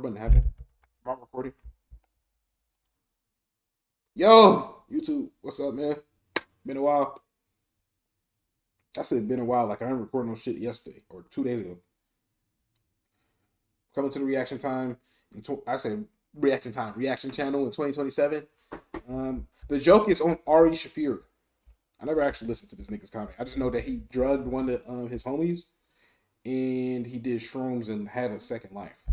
button happened. Am I recording? Yo, YouTube, what's up, man? Been a while. I said been a while, like I remember recording on shit yesterday or 2 days ago. Coming to the reaction time. Reaction channel in 2027. The joke is on Ari Shaffir. I never actually listened to this nigga's comment. I just know that he drugged one of his homies and he did shrooms and had a second life.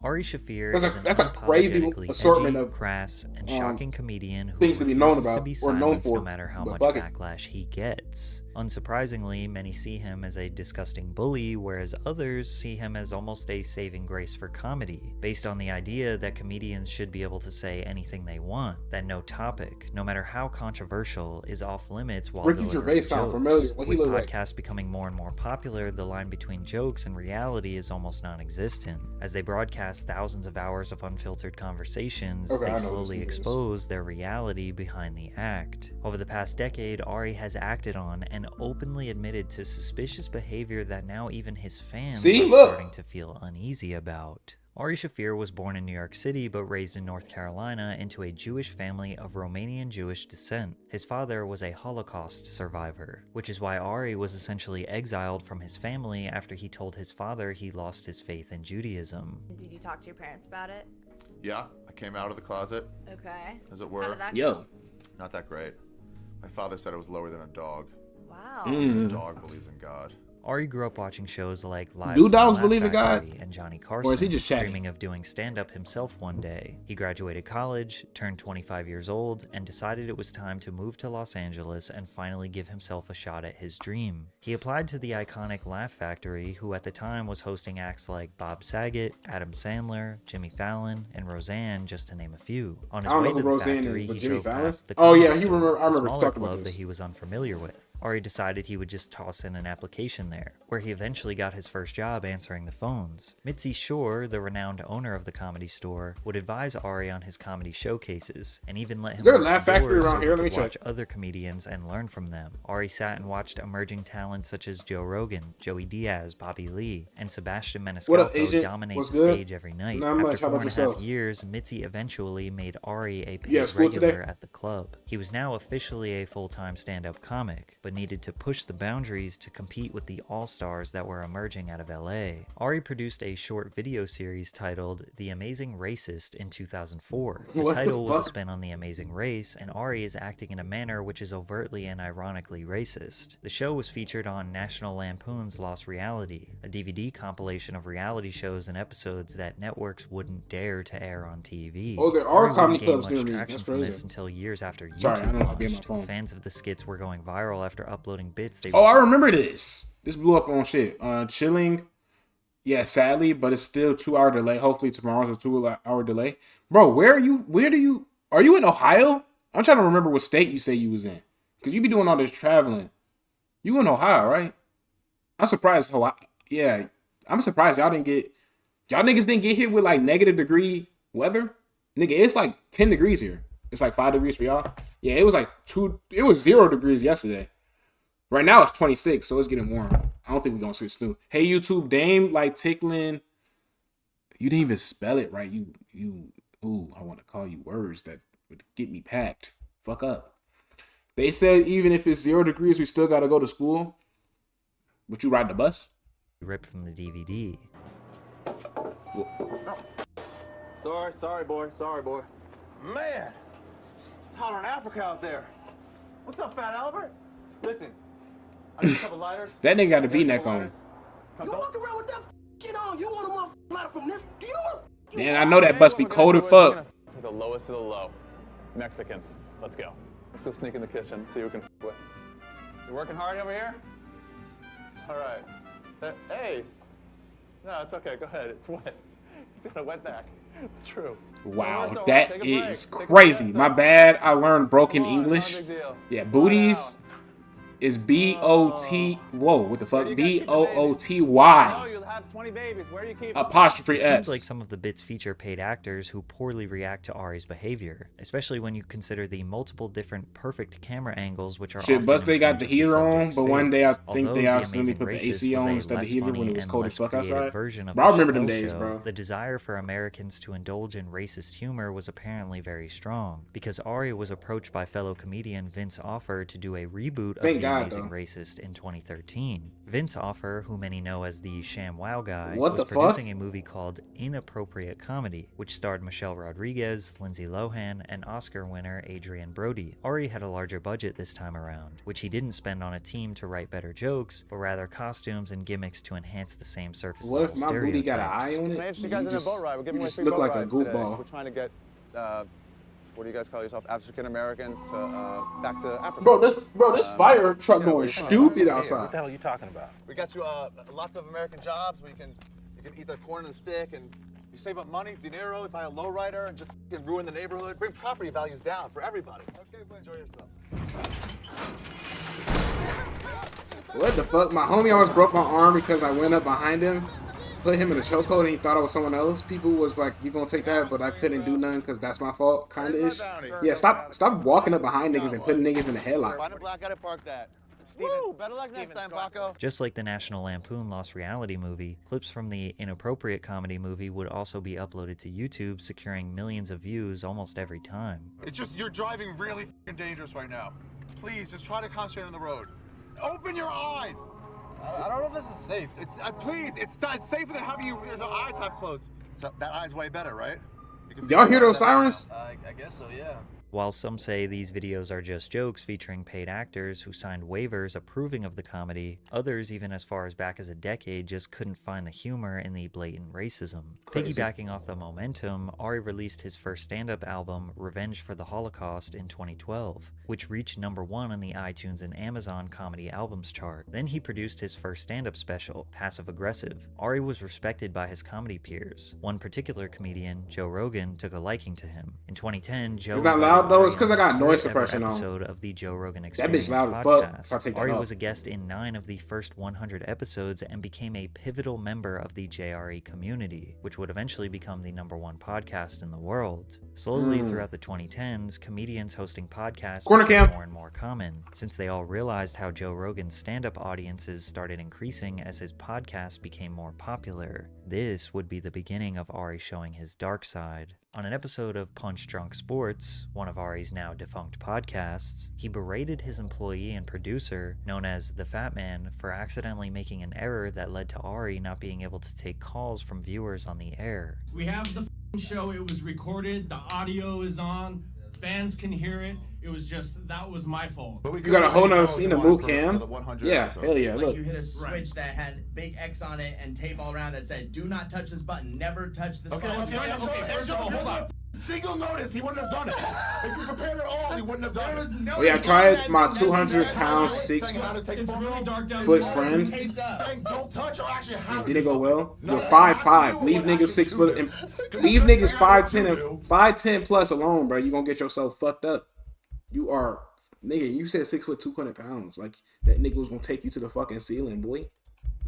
Ari Shaffir that's a crazy assortment of crass and shocking comedian who things to be known about to be or known for, no matter how much backlash he gets. Unsurprisingly, many see him as a disgusting bully, whereas others see him as almost a saving grace for comedy, based on the idea that comedians should be able to say anything they want, that no topic, no matter how controversial, is off limits while Ricky Gervais sound familiar. With podcasts becoming more and more popular, the line between jokes and reality is almost non-existent. As they broadcast thousands of hours of unfiltered conversations, they slowly expose their reality behind the act. Over the past decade, Ari has acted on and openly admitted to suspicious behavior that now even his fans are starting to feel uneasy about. Ari Shaffir was born in New York City but raised in North Carolina into a Jewish family of Romanian Jewish descent. His father was a Holocaust survivor, which is why Ari was essentially exiled from his family after he told his father he lost his faith in Judaism. Did you talk to your parents about it? Yeah, I came out of the closet. Okay. As it were. How did that Yo. go? Not that great. My father said I was lower than a dog. Wow. A dog believes in God. Ari grew up watching shows like Live Do from the dogs Laugh believe in God? Factory and Johnny Carson, Or is he just chatting? dreaming of doing stand-up himself one day. He graduated college, turned 25 years old, and decided it was time to move to Los Angeles and finally give himself a shot at his dream. He applied to the iconic Laugh Factory, who at the time was hosting acts like Bob Saget, Adam Sandler, Jimmy Fallon, and Roseanne, just to name a few. On his way to the factory, he drove past the Comedy Store, a smaller club that he was unfamiliar with. Ari decided he would just toss in an application there, where he eventually got his first job answering the phones. Mitzi Shore, the renowned owner of the Comedy Store, would advise Ari on his comedy showcases, and even let him there a work Laugh the Factory doors around so here? he Let me could watch other comedians and learn from them. Ari sat and watched emerging talent such as Joe Rogan, Joey Diaz, Bobby Lee, and Sebastian Maniscalco dominate the stage every night. After 4.5 years, Mitzi eventually made Ari a paid regular at the club. He was now officially a full-time stand-up comic, but needed to push the boundaries to compete with the all-stars that were emerging out of LA. Ari produced a short video series titled The Amazing Racist in 2004. The title was a spin on The Amazing Race, and Ari is acting in a manner which is overtly and ironically racist. The show was featured on National Lampoon's Lost Reality, a DVD compilation of reality shows and episodes that networks wouldn't dare to air on TV. Oh, there are Ari comedy wouldn't clubs gain near me. much That's traction from crazy. this until years after YouTube Sorry, I don't know how to be on my launched. phone. Fans of the skits were going viral after uploading bits they I remember this. This blew up on shit. Chilling. Yeah, sadly, but it's still 2-hour delay. Hopefully tomorrow's a 2-hour delay. Bro, are you in Ohio? I'm trying to remember what state you say you was in. Because you be doing all this traveling. You in Ohio, right? I'm surprised I'm surprised y'all niggas didn't get hit with like -degree weather. Nigga, it's like 10 degrees here. It's like 5 degrees for y'all. Yeah, it was like 0 degrees yesterday. Right now it's 26, so it's getting warm. I don't think we're gonna see snow. Hey YouTube, Dame like tickling. You didn't even spell it right. I want to call you words that would get me packed. Fuck up. They said even if it's 0 degrees, we still gotta go to school. Would you ride the bus? ripped from the DVD. Sorry, boy. Man, it's hotter in Africa out there. What's up, Fat Albert? Listen, I need a couple lighters. That nigga got a V-neck on. You walk around with that shit on. You want a motherfucking lighter from this? Man, I know that bus be cold as fuck. The lowest of the low. Mexicans. Let's go. Let's go sneak in the kitchen, see who can with. You working hard over here? All right. Hey. No, it's okay. Go ahead. It's wet. It's got a wet back. It's true. Wow, that is crazy. My bad. I learned broken English. Yeah, booties is B-O-T. Whoa, what the fuck? B-O-O-T-Y. have 20 babies. Where are you keeping? Apostrophe It S. seems like some of the bits feature paid actors who poorly react to Ari's behavior, especially when you consider the multiple different perfect camera angles which are Shit, but they got the heater on, but one day I think they accidentally put put the AC on instead of the heater when it was cold as fuck outside. Bro, I remember them days, bro. The desire for Americans to indulge in racist humor was apparently very strong, because Ari was approached by fellow comedian Vince Offer to do a reboot of The Amazing Racist in 2013. Vince Offer, who many know as the ShamWow guy, was producing a movie called Inappropriate Comedy, which starred Michelle Rodriguez, Lindsay Lohan, and Oscar winner Adrian Brody. Ari had a larger budget this time around, which he didn't spend on a team to write better jokes, but rather costumes and gimmicks to enhance the same surface level stereotypes. What if my booty got an eye on it? You just look like a goofball. We're trying to get, what do you guys call yourself? African Americans to back to Africa. Bro, this fire truck going stupid outside. What the hell are you talking about? We got you lots of American jobs where you can eat the corn and the stick, and you save up money, dinero, you buy a lowrider, and just ruin the neighborhood. Bring property values down for everybody. Okay, well, enjoy yourself. What the fuck? My homie almost broke my arm because I went up behind him, put him in a chokehold, and he thought I was someone else. People was like, "You gonna take that?" But I couldn't do nothing because that's my fault, kinda ish. Yeah, stop walking up behind niggas and putting niggas in the headlock. Find a black guy to park that. Woo! Better luck next time, Paco. Just like the National Lampoon Lost Reality movie, clips from the Inappropriate Comedy movie would also be uploaded to YouTube, securing millions of views almost every time. It's just you're driving really f***ing dangerous right now. Please, just try to concentrate on the road. Open your eyes. I don't know if this is safe. It's please, it's safer than having your eyes half closed. So that eye's way better, right? Y'all hear those sirens? I guess so, yeah. While some say these videos are just jokes featuring paid actors who signed waivers approving of the comedy, others, even as far as back as a decade, just couldn't find the humor in the blatant racism. Crazy. Piggybacking off the momentum, Ari released his first stand-up album, Revenge for the Holocaust, in 2012, which reached #1 on the iTunes and Amazon Comedy Albums chart. Then he produced his first stand-up special, Passive Aggressive. Ari was respected by his comedy peers. One particular comedian, Joe Rogan, took a liking to him. In 2010, Joe though, it's because I got noise suppression on. Episode of the Joe Rogan Experience that bitch loud as fuck. Ari was a guest in 9 of the first 100 episodes and became a pivotal member of the JRE community, which would eventually become the #1 podcast in the world. Slowly throughout the 2010s, comedians hosting podcasts became more and more common, since they all realized how Joe Rogan's stand-up audiences started increasing as his podcast became more popular. This would be the beginning of Ari showing his dark side. On an episode of Punch Drunk Sports, one of Ari's now defunct podcasts, he berated his employee and producer, known as The Fat Man, for accidentally making an error that led to Ari not being able to take calls from viewers on the air. We have the show, it was recorded, the audio is on, fans can hear it. It was just, that was my fault. You got a whole nother scene of boot cam? Yeah, hell yeah, look. Like you hit a switch that had big X on it and tape all around that said, do not touch this button, never touch this button. Okay, first of all, hold on. Single notice, he wouldn't have done it. If you prepared at all, he wouldn't have done it. Oh yeah, I tried my 200-pound, 6-foot friend. It didn't go well. You're 5'5". Leave niggas 6 foot and leave niggas 5'10" and 5'10" plus alone, bro. You gonna get yourself fucked up. You are, nigga. You said 6 foot 200 pounds. Like that nigga was gonna take you to the fucking ceiling, boy.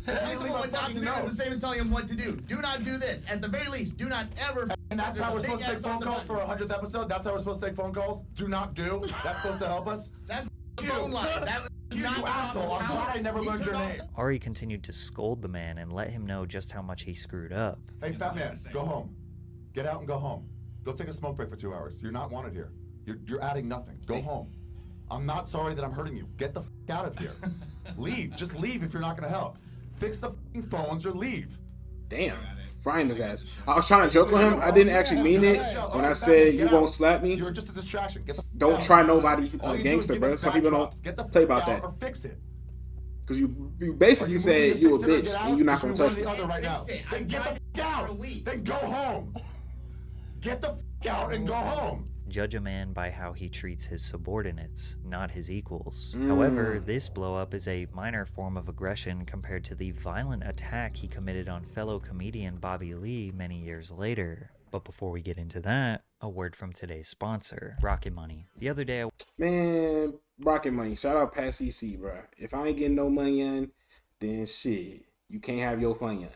Telling someone what not to do is the same as telling him what to do. Do not do this. At the very least, do not ever. And that's how we're supposed to take phone calls for 100th episode? That's how we're supposed to take phone calls? Do not do? That's supposed to help us? That's the phone line. That was you asshole. I'm glad I never learned your name. Ari continued to scold the man and let him know just how much he screwed up. Hey, fat man, go home. Get out and go home. Go take a smoke break for 2 hours. You're not wanted here. You're adding nothing. Go home. I'm not sorry that I'm hurting you. Get the out of here. Leave. Just leave if you're not going to help. Fix the phones or leave. Damn. Frying his ass. I was trying to joke with him. I didn't actually mean it when I said you won't slap me. You're just a distraction. Don't try nobody gangster, bro. Some people don't play about that. Or fix it. Because you basically said you a bitch and you're not going to touch me. Then get the out. Then go home. Get the out and go home. Judge a man by how he treats his subordinates, not his equals. However, this blow-up is a minor form of aggression compared to the violent attack he committed on fellow comedian Bobby Lee many years later. But before we get into that, a word from today's sponsor, Rocket Money. The other day Man, Rocket Money. Shout out Pat CC, bro. If I ain't getting no money in, then shit, you can't have your fun in.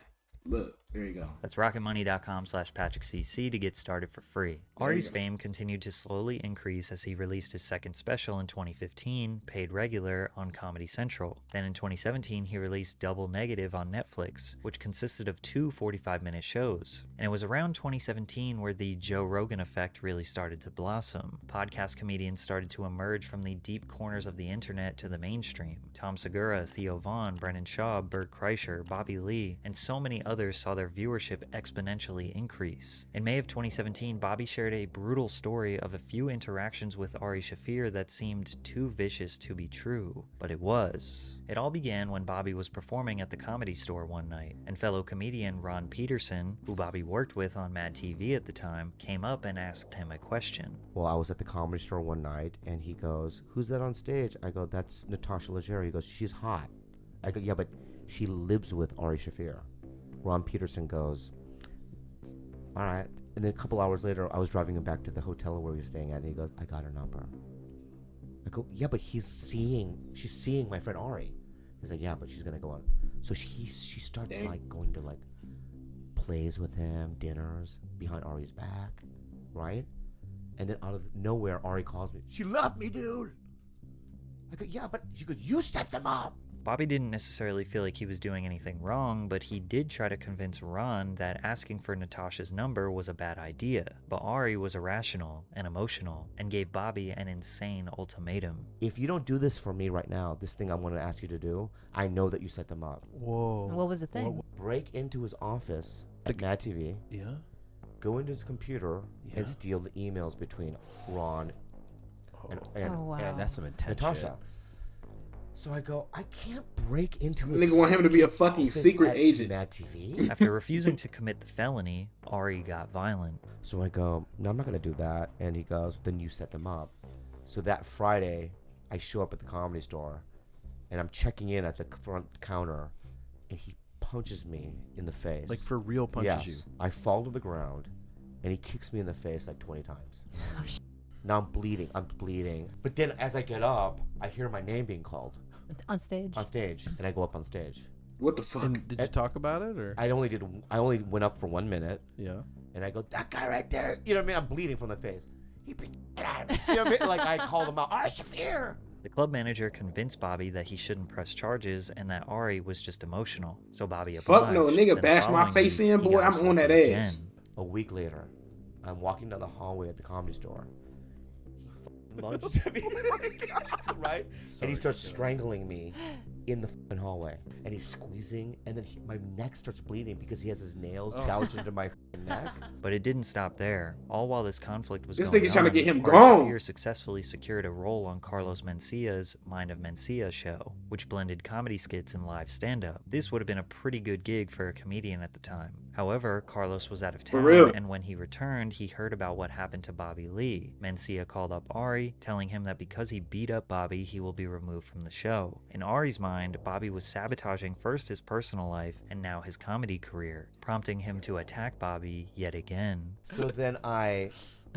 Look, there you go. That's rocketmoney.com/PatrickCC to get started for free. Ari's fame continued to slowly increase as he released his second special in 2015, Paid Regular, on Comedy Central. Then in 2017, he released Double Negative on Netflix, which consisted of 2 45-minute shows. And it was around 2017 where the Joe Rogan effect really started to blossom. Podcast comedians started to emerge from the deep corners of the internet to the mainstream. Tom Segura, Theo Vaughn, Brennan Schaub, Bert Kreischer, Bobby Lee, and so many others saw their viewership exponentially increase. In May of 2017, Bobby shared a brutal story of a few interactions with Ari Shaffir that seemed too vicious to be true, but it was. It all began when Bobby was performing at the Comedy Store one night, and fellow comedian Ron Peterson, who Bobby worked with on Mad TV at the time, came up and asked him a question. Well, I was at the Comedy Store one night, and he goes, "Who's that on stage?" I go, "That's Natasha Leggero." He goes, "She's hot." I go, "Yeah, but she lives with Ari Shaffir." Ron Peterson goes, "All right." And then a couple hours later, I was driving him back to the hotel where we were staying at, and he goes, "I got her number." I go, "Yeah, but she's seeing my friend Ari." He's like, "Yeah, but she's gonna go on." So she starts like going to like plays with him, dinners behind Ari's back, right? And then out of nowhere, Ari calls me. "She left me, dude." I go, "Yeah, but," she goes, "You set them up." Bobby didn't necessarily feel like he was doing anything wrong, but he did try to convince Ron that asking for Natasha's number was a bad idea. But Ari was irrational and emotional and gave Bobby an insane ultimatum. "If you don't do this for me right now, this thing I'm going to ask you to do, I know that you set them up." Whoa. What was the thing? Break into his office at Mad TV. Yeah. Go into his computer and steal the emails between Ron and wow. That's some intense Natasha. shit. So I go, I can't break into his Nigga want him to be a fucking office secret at agent. Mad TV. After refusing to commit the felony, Ari got violent. So I go, "No, I'm not going to do that." And he goes, "Then you set them up." So that Friday, I show up at the Comedy Store, and I'm checking in at the front counter, and he punches me in the face. Like for real punches you? I fall to the ground, and he kicks me in the face like 20 times. Now I'm bleeding. But then as I get up, I hear my name being called. On stage? On stage. And I go up on stage. What the fuck? And did you talk about it, or? I only went up for 1 minute. Yeah. And I go, "That guy right there." You know what I mean? I'm bleeding from the face. He beat the shit out of me. You know what I mean? Like I called him out. "Ari Shaffir." The club manager convinced Bobby that he shouldn't press charges and that Ari was just emotional. So Bobby obliged. Fuck no, nigga, Then bash my following face week, in, he boy. got I'm on that assaulted ass. again. A week later, I'm walking down the hallway at the Comedy Store. He lunges at me, right? And he starts strangling me in the fucking hallway. And he's squeezing, and then my neck starts bleeding because he has his nails gouged into my neck. But it didn't stop there. All while this conflict was This going nigga's trying to get him Ari gone. Shaffir successfully secured a role on Carlos Mencia's Mind of Mencia show, which blended comedy skits and live stand-up. This would have been a pretty good gig for a comedian at the time. However, Carlos was out of For real. town, and when he returned, he heard about what happened to Bobby Lee. Mencia called up Ari, telling him that because he beat up Bobby, he will be removed from the show. In Ari's mind, Bobby was sabotaging first his personal life and now his comedy career, prompting him to attack Bobby yet again. So then I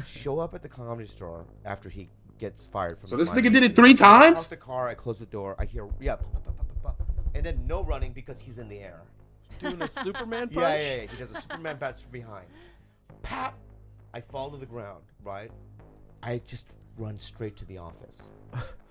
show up at the Comedy Store after he gets fired from So the this Comedy nigga did it Store. 3 I times? park the car, I close the door, I hear, yeah, and then no running because he's in the air. Doing a Superman punch? Yeah. He does a Superman punch from behind. Pap! I fall to the ground, right? I just run straight to the office,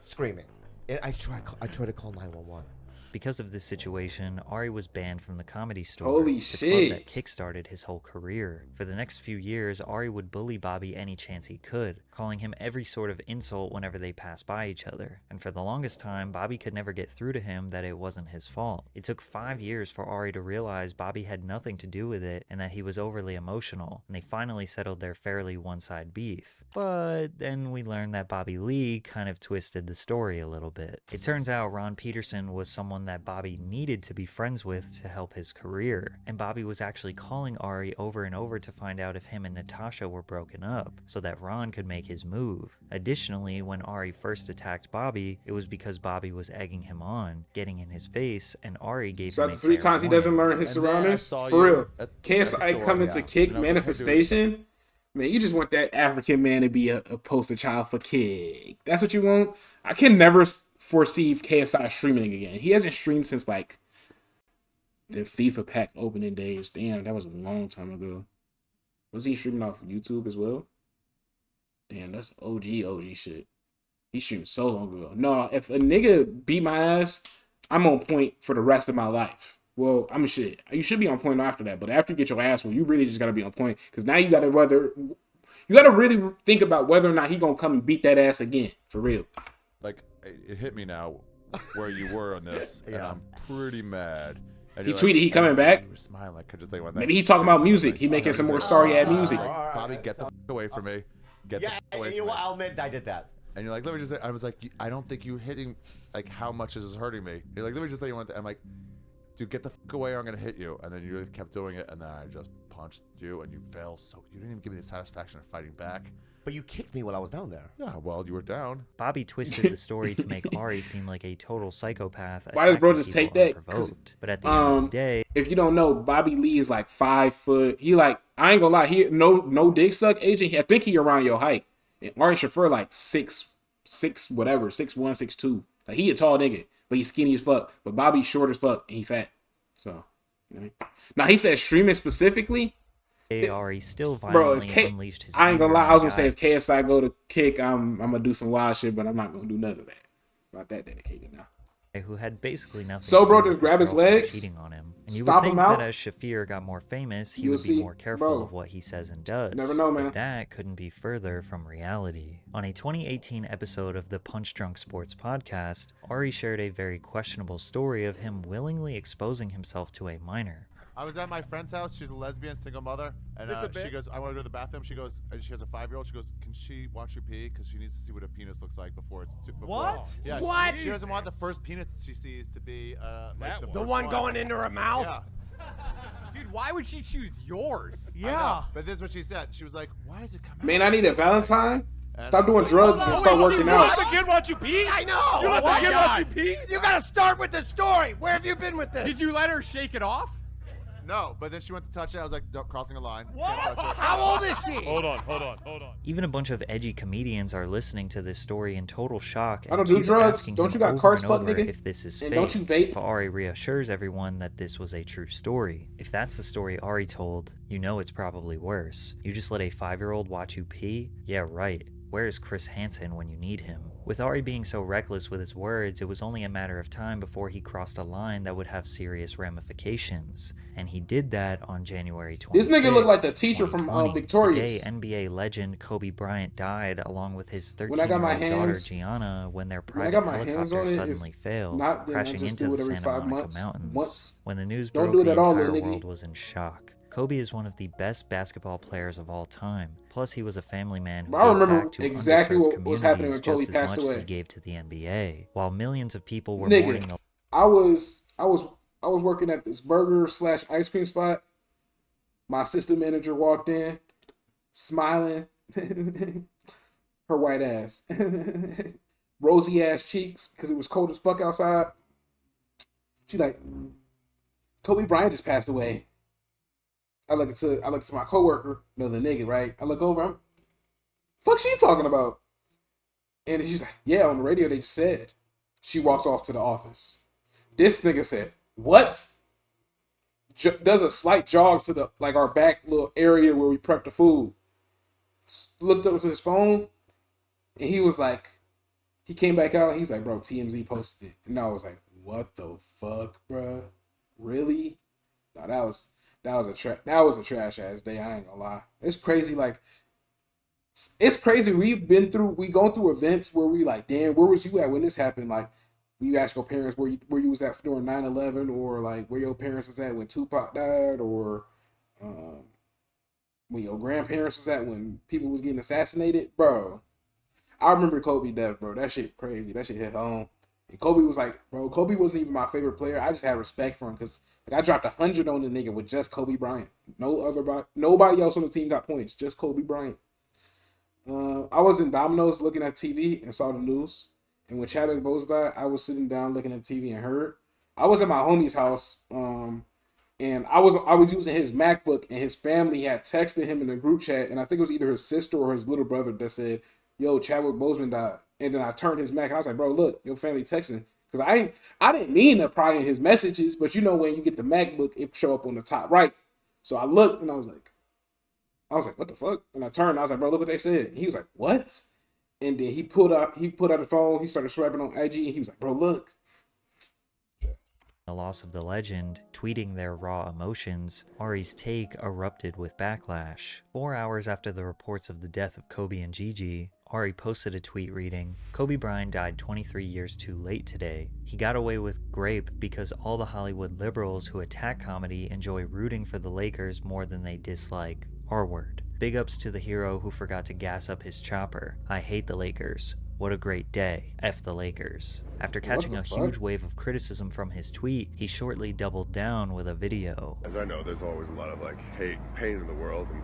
screaming. And I try to call 911. Because of this situation, Ari was banned from the Comedy Store, Holy the shit. club that kickstarted his whole career. For the next few years, Ari would bully Bobby any chance he could, calling him every sort of insult whenever they passed by each other. And for the longest time, Bobby could never get through to him that it wasn't his fault. It took 5 years for Ari to realize Bobby had nothing to do with it and that he was overly emotional, and they finally settled their fairly one-side beef. But then we learned that Bobby Lee kind of twisted the story a little bit. It turns out Ron Peterson was someone that Bobby needed to be friends with to help his career, and Bobby was actually calling Ari over and over to find out if him and Natasha were broken up, so that Ron could make his move. Additionally, when Ari first attacked Bobby, it was because Bobby was egging him on, getting in his face, and Ari gave So him after a 3 fair times he warning. doesn't learn his And then I surroundings? saw For you real. at the KSI store, coming to yeah. kick And I was like, hey, dude. manifestation? Man, you just want that African man to be a poster child for kick. That's what you want? I can never foresee KSI streaming again. He hasn't streamed since like The FIFA pack opening days. Damn, that was a long time ago. Was he streaming off YouTube as well? Damn, that's OG shit. He streamed so long ago. No, if a nigga beat my ass, I'm on point for the rest of my life. Well, I'm shit. You should be on point after that, but after you get your ass whooped, you really just gotta be on point. Because now you gotta really think about whether or not he gonna come and beat that ass again. For real. Like, it hit me now where you were on this, and I'm pretty mad. And he tweeted he coming back. You were smiling like, just like maybe he talking about music. He making some more sorry ass music. Bobby, get the away from me. Get the away from me. I'll admit I did that. And you're like, let me just say, I was like, I don't think you hitting, like, how much is this hurting me? You're like, let me just say you want that. I'm like, dude, get the away or I'm going to hit you. And then you kept doing it. And then I just punched you and you fell. So you didn't even give me the satisfaction of fighting back. But you kicked me when I was down there. Yeah, well, you were down. Bobby twisted the story to make Ari seem like a total psychopath. Why does bro just take that? But at the end of the day, if you don't know, Bobby Lee is like 5 foot. He like, I ain't gonna lie, he no dick suck agent. I think he around your height. And Ari Shaffir like 6'1", 6'2". Like he a tall nigga, but he's skinny as fuck. But Bobby's short as fuck and he fat. So, you know. Now he said streaming specifically. Ari still violently unleashed his. I ain't gonna lie. I was gonna say if KSI go to kick, I'm gonna do some wild shit, but I'm not gonna do none of that. Not that dedicated now. Who had basically nothing. So bro, just grab his legs, cheating on him, and you stop would think him out. that as Shaffir got more famous, he would be more careful of what he says and does. Never know, man. But that couldn't be further from reality. On a 2018 episode of the Punch Drunk Sports podcast, Ari shared a very questionable story of him willingly exposing himself to a minor. I was at my friend's house. She's a lesbian, single mother, and she goes, "I want to go to the bathroom." She goes, and she has a 5-year-old. She goes, "Can she watch you pee? Because she needs to see what a penis looks like before it's too." What? Yeah. What? She doesn't want the first penis she sees to be like the one going into her mouth. Yeah. Dude, why would she choose yours? Yeah. But this is what she said. She was like, "Why does it come out?" Man, I need a Valentine. Stop doing drugs and start working out. You let the kid watch you pee? I know. You let the kid watch you pee? You gotta start with the story. Where have you been with this? Did you let her shake it off? No, but then she went to touch it. I was like, crossing a line. What? How old is she? Hold on. Even a bunch of edgy comedians are listening to this story in total shock. I don't do drugs. Don't you got cars, fuck nigga? If this is and fake. Don't you vape? Ari reassures everyone that this was a true story. If that's the story Ari told, you know it's probably worse. You just let a 5-year-old watch you pee? Yeah, right. Where is Chris Hansen when you need him? With Ari being so reckless with his words, it was only a matter of time before he crossed a line that would have serious ramifications. And he did that on January 26th. This nigga looked like the teacher from Victorious. The day NBA legend Kobe Bryant died along with his 13-year-old daughter Gianna when their private helicopter suddenly failed, crashing into the Santa Monica Mountains. When the news broke, the entire world was in shock. Kobe is one of the best basketball players of all time. Plus, he was a family man who gave back to exactly what was happening when just Kobe as passed much away. As he gave to the NBA, while millions of people were mourning. I was working at this burger / ice cream spot. My assistant manager walked in, smiling, her white ass, rosy ass cheeks because it was cold as fuck outside. She's like, Kobe Bryant just passed away. I look to my coworker, the nigga, right? I look over, fuck she talking about? And she's like, yeah, on the radio they just said. She walks off to the office. This nigga said, what? Does a slight jog to the our back little area where we prep the food. Looked up to his phone, and he was like, he came back out. He's like, bro, TMZ posted it, and I was like, what the fuck, bro? Really? No, that was a trash ass day. I ain't gonna lie. It's crazy. It's crazy. We go through events where we like, damn, where was you at when this happened? Like, you ask your parents where you was at during 9/11, or like where your parents was at when Tupac died, or when your grandparents was at when people was getting assassinated, bro. I remember Kobe death, bro. That shit crazy. That shit hit home. And Kobe was like, bro, Kobe wasn't even my favorite player. I just had respect for him because I dropped 100 on the nigga with just Kobe Bryant. Nobody else on the team got points. Just Kobe Bryant. I was in Domino's looking at TV and saw the news. And when Chadwick Boseman died, I was sitting down looking at TV and heard. I was at my homie's house, and I was using his MacBook, and his family had texted him in a group chat, and I think it was either his sister or his little brother that said, yo, Chadwick Boseman died. And then I turned his Mac, and I was like, bro, look, your family texting. Because I didn't mean to pry in his messages, but you know when you get the MacBook, it show up on the top right. So I looked and I was like, what the fuck? And I turned, I was like, bro, look what they said. And he was like, what? And then he pulled out the phone, he started swiping on IG, and he was like, bro, look. The loss of the legend, tweeting their raw emotions, Ari's take erupted with backlash. 4 hours after the reports of the death of Kobe and Gigi, Ari posted a tweet reading, "Kobe Bryant died 23 years too late today. He got away with grape because all the Hollywood liberals who attack comedy enjoy rooting for the Lakers more than they dislike R-word. Big ups to the hero who forgot to gas up his chopper. I hate the Lakers. What a great day. F the Lakers." After catching a huge wave of criticism from his tweet, he shortly doubled down with a video. As I know, there's always a lot of hate and pain in the world, and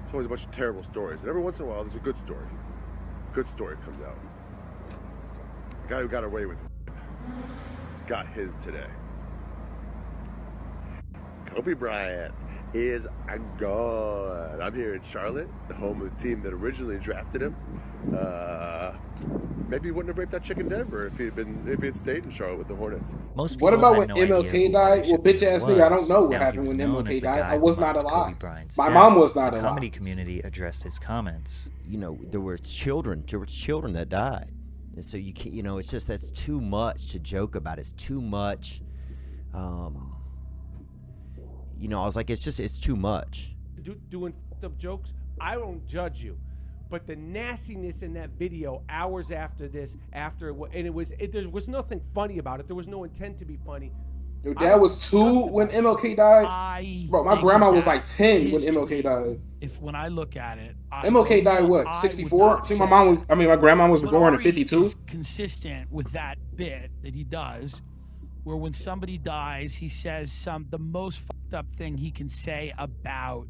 there's always a bunch of terrible stories. And every once in a while, there's a good story. A good story comes out. The guy who got away with got his today. Kobe Bryant is a god. I'm here in Charlotte, the home of the team that originally drafted him. Maybe he wouldn't have raped that chick in Denver if he had stayed in Charlotte with the Hornets. Most what about when MLK died? Well, bitch ass nigga, I don't know what happened when MLK died. I was not alive. My mom was not alive. The comedy community addressed his comments. You know, there were children that died, and so you can't. You know, it's just that's too much to joke about. It's too much. You know, I was like, it's too much. Doing fucked up jokes, I don't judge you. But the nastiness in that video hours after this, there was nothing funny about it. There was no intent to be funny. Your dad was 2 when MLK died? Bro, my grandma was like 10 when MLK died. When I look at it, MLK died what, 64? I think my grandma was born in 52. Is consistent with that bit that he does, where when somebody dies, he says the most fucked up thing he can say about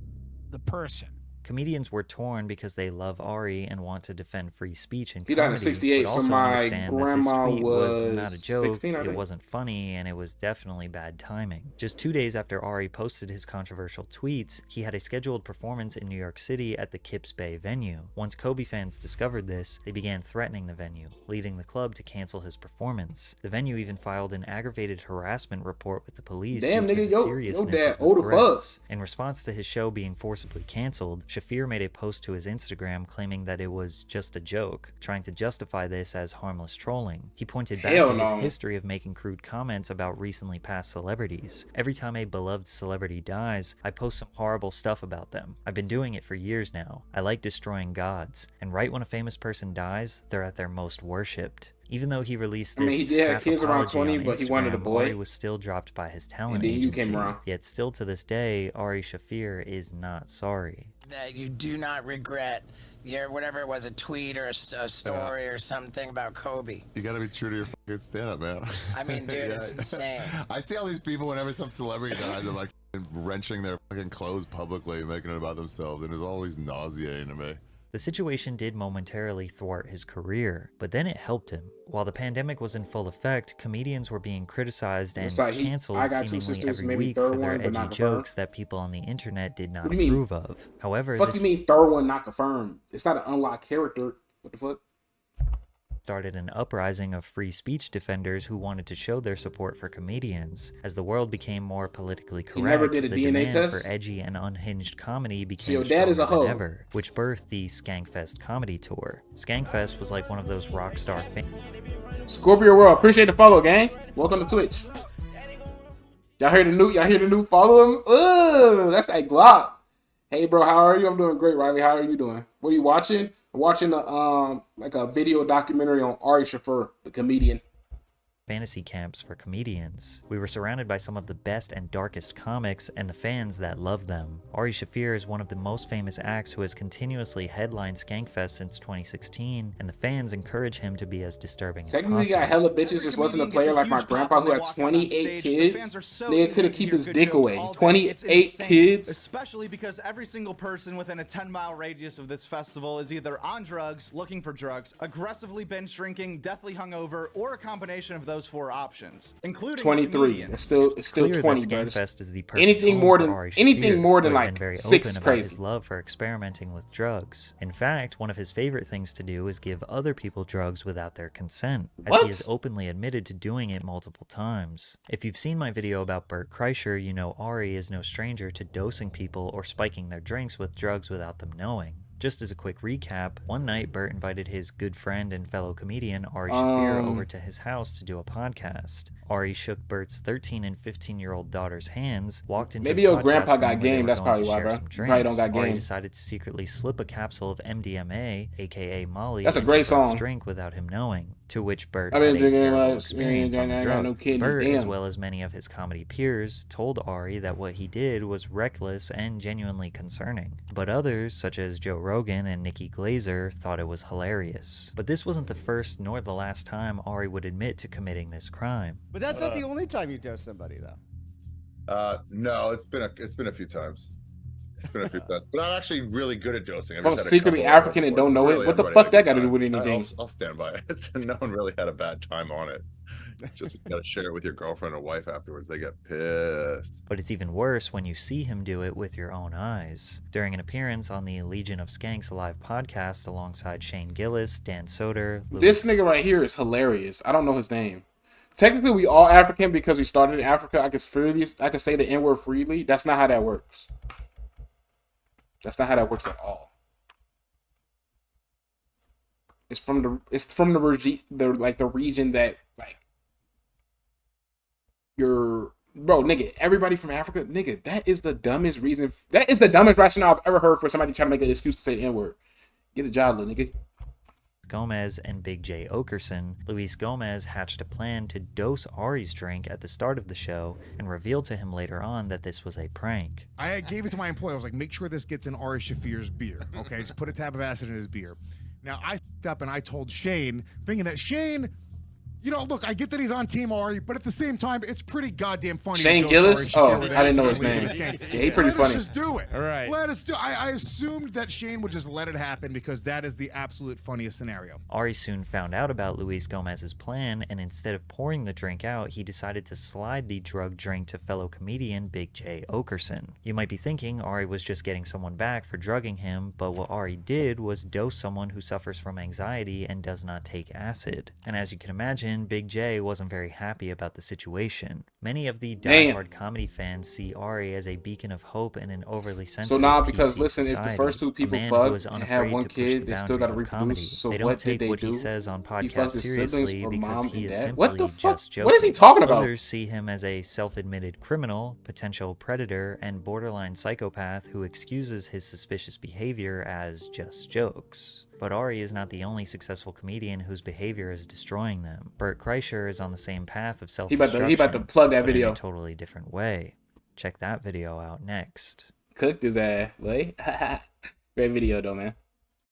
the person. Comedians were torn because they love Ari and want to defend free speech and comedy. He died in 68, so my grandma was not a joke, 16, it wasn't funny, and it was definitely bad timing. Just 2 days after Ari posted his controversial tweets, he had a scheduled performance in New York City at the Kips Bay venue. Once Kobe fans discovered this, they began threatening the venue, leading the club to cancel his performance. The venue even filed an aggravated harassment report with the police due to the seriousness of the threats. In response to his show being forcibly canceled, Shaffir made a post to his Instagram claiming that it was just a joke, trying to justify this as harmless trolling. He pointed back to his history of making crude comments about recently passed celebrities. Every time a beloved celebrity dies, I post some horrible stuff about them. I've been doing it for years now. I like destroying gods, and right when a famous person dies, they're at their most worshipped. Even though he released this he had kids around 20, but he wanted a boy. Ari was still dropped by his talent agency. Yet still to this day, Ari Shaffir is not sorry. That you do not regret your whatever it was, a tweet or a story or something about Kobe. You gotta be true to your fucking stand-up, man. I mean, dude, it's insane. I see all these people whenever some celebrity dies, they're like wrenching their fucking clothes publicly, making it about themselves, and it's always nauseating to me. The situation did momentarily thwart his career, but then it helped him. While the pandemic was in full effect, comedians were being criticized and canceled seemingly every week for their edgy jokes that people on the internet did not approve of. However, fuck you mean third one not confirmed? It's not an unlocked character. What the fuck? Started an uprising of free speech defenders who wanted to show their support for comedians. As the world became more politically correct, the demand for edgy and unhinged comedy became stronger than ever, which birthed the Skankfest comedy tour. Skankfest was like one of those rock star fans. Scorpio World, appreciate the follow, gang. Welcome to Twitch. Y'all hear the new follow him? Ugh, that's that Glock. Hey bro, how are you? I'm doing great, Riley. How are you doing? What are you watching? I'm watching a video documentary on Ari Shaffir, the comedian. Fantasy camps for comedians. We were surrounded by some of the best and darkest comics and the fans that love them. Ari Shaffir is one of the most famous acts who has continuously headlined Skankfest since 2016, and the fans encourage him to be as disturbing as possible. Technically, got hella bitches just wasn't a player like my grandpa who had 28 kids. Nigga couldn't keep his dick away. 28 kids. Especially because every single person within a 10-mile radius of this festival is either on drugs, looking for drugs, aggressively binge drinking, deathly hungover, or a combination of those those four options, including 23. It's still Clear 20, that bro. Skankfest is the perfect Anything home more for than Ari anything Shaffir, more than who has like been very 6 open is about crazy. his love for experimenting with drugs. In fact, one of his favorite things to do is give other people drugs without their consent, as he has openly admitted to doing it multiple times. If you've seen my video about Bert Kreischer, you know Ari is no stranger to dosing people or spiking their drinks with drugs without them knowing. Just as a quick recap, one night Bert invited his good friend and fellow comedian Ari Shaffir over to his house to do a podcast. Ari shook Bert's 13 and 15-year-old daughter's hands, walked into Maybe the your podcast grandpa room got where they game. were That's going probably to why, share bro. some You probably don't drinks. got Ari game. decided to secretly slip a capsule of MDMA, aka Molly, That's a into great Bert's song. drink without him knowing, to which Bert I've had been a drinking terrible much. experience on the I got drug. no kidney. Bert, as Damn. well as many of his comedy peers, told Ari that what he did was reckless and genuinely concerning. But others, such as Joe Rogan and Nikki Glazer, thought it was hilarious. But this wasn't the first nor the last time Ari would admit to committing this crime. But that's not the only time you dose somebody, though. No, it's been a few times. It's been a few times, but I'm actually really good at dosing. If I'm secretly African and don't know it, what the fuck that got to do with anything? I'll stand by it. No one really had a bad time on it. Just you gotta share it with your girlfriend or wife afterwards. They get pissed. But it's even worse when you see him do it with your own eyes. During an appearance on the Legion of Skanks live podcast alongside Shane Gillis, Dan Soder, This nigga right here is hilarious. I don't know his name. Technically, we all African because we started in Africa. I can say the N-word freely. That's not how that works. That's not how that works at all. It's from the region that like you're bro, nigga. Everybody from Africa, nigga. That is the dumbest reason. That is the dumbest rationale I've ever heard for somebody trying to make an excuse to say the N-word. Get a job, little nigga. Gomez and Big J Okerson, Luis Gomez hatched a plan to dose Ari's drink at the start of the show and revealed to him later on that this was a prank. I gave it to my employee. I was like, make sure this gets in Ari Shaffir's beer. Okay, just put a tab of acid in his beer. Now, I f***ed up and I told Shane, thinking that Shane, you know, look, I get that he's on Team Ari, but at the same time, it's pretty goddamn funny. Shane Gillis? Oh, I didn't know his name. Yeah, he's pretty funny. Let us just do it. All right. Let us do I assumed that Shane would just let it happen because that is the absolute funniest scenario. Ari soon found out about Luis Gomez's plan, and instead of pouring the drink out, he decided to slide the drug drink to fellow comedian Big J Okerson. You might be thinking Ari was just getting someone back for drugging him, but what Ari did was dose someone who suffers from anxiety and does not take acid. And as you can imagine, Big J wasn't very happy about the situation. Many of the die-hard comedy fans see Ari as a beacon of hope in an overly sensitive So now, PC because listen, society. if the first two people fuck and have one kid, they still got to reproduce. So they what don't take did they what do? he says on He podcasts fucked his siblings seriously or because mom he and is dad? simply What the fuck? just joking. What is he talking about? Others see him as a self-admitted criminal, potential predator, and borderline psychopath who excuses his suspicious behavior as just jokes. But Ari is not the only successful comedian whose behavior is destroying them. Bert Kreischer is on the same path of self-destruction, he about to plug that but video. in a totally different way. Check that video out next. Cooked his ass, boy. Great video though, man.